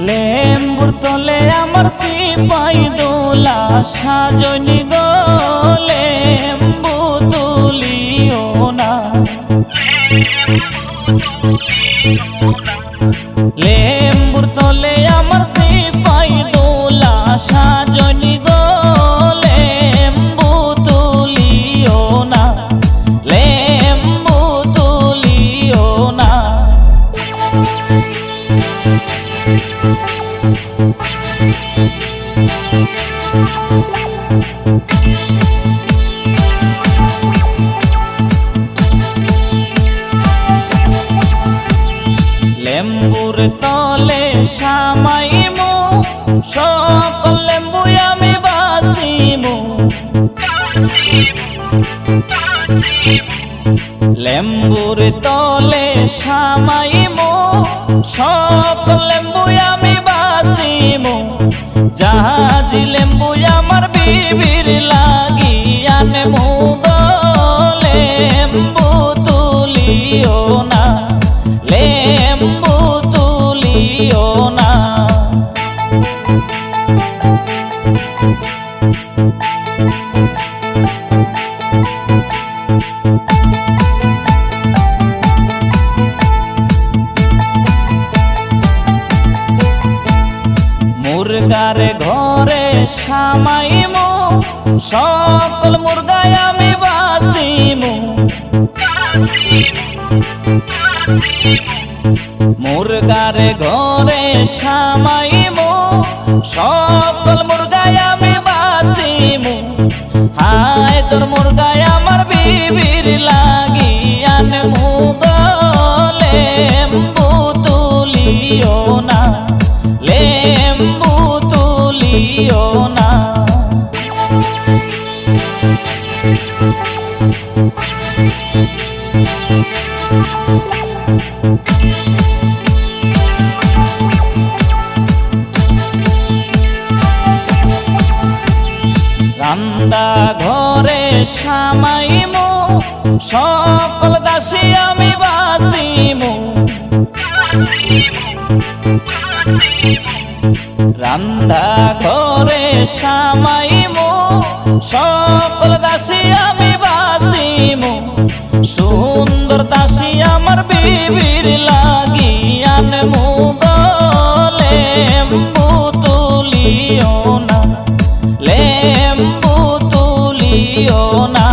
লেম্বুর তলে আমার সিপাই দোলা সাজনি গো লেম্বু তুলিও না। লেম্বুর তলে আমার সিপাই দোলা সাজনি গো লেম্বু তুলিও না, লেম্বু তুলিও না। লেম্বুর তলে সামাইমু সকল লেম্বু আমি বাসিমু। লেম্বুর তলে সামাইমু সকল লেম্বু আমি বাসিমু। জাহাজি লেম্বু আমার বিবির লাগি আনমু গো লেম্বু তুলিও না, লেম্বু তুলিও না। মুরগার ঘরে সামাইমু সকল মুরগায় আমি বাসিমু। মুরগার ঘরে সামাইমু সকল মুরগায় আমি বাসিমু। হায় তোর মুরগায় আমার বিবির লাগি আনমু গো লেম্বু তুলিও না, লেম্বু তুলিও না। রান্দা ঘরে সামাইমু সকল দাসী আমি বাসিমু। রান্দা ঘরে সামাইমু সকল দাসী আমি বাসিমু। সুন্দর দাসী আমার বিবির লাগি আনমু গো লেম্বু তুলিও না, লেম্বু তুলিও না।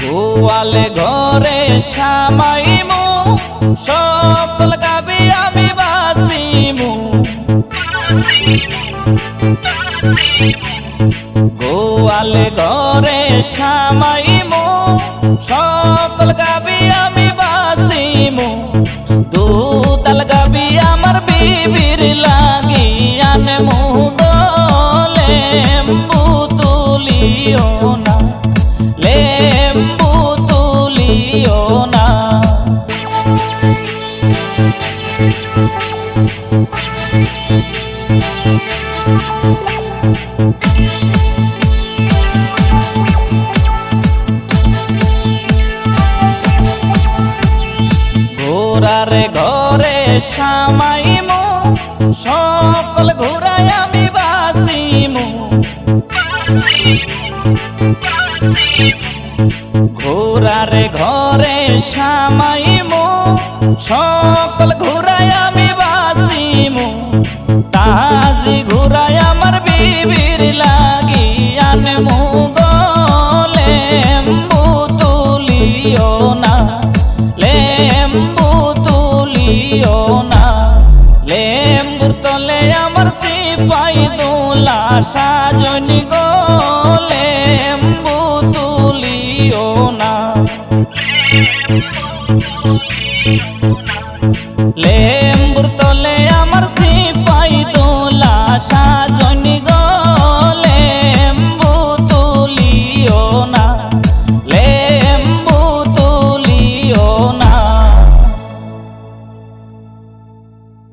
গোয়ালে ঘরে সামাইমু সকল গাবি আমি বাসিমু। গোয়ালে ঘরে সামাইমু সকল গাবি আমি বাসিমু। দুতাল গাবি আমার বিবির লাগি আনমু গো লেম্বু তুলিও না, লেম্বু তুলিও না। ঘোড়ার ঘরে সামাইমু সকল ঘোড়ায় আমি বাসিমু। ঘোড়ার ঘরে সামাইমু সকল ঘোড়ায় আমি বাসিমু। তাজি ঘোড়ায় আমার বিবির লাগি আনমু গো লেম্বু তুলিও না, লেম্বু তুলিও না। লেম্বুর তলে আমার সিপাই দোলা সাজনি গো লেম্বু তুলিও না, লেম্বুর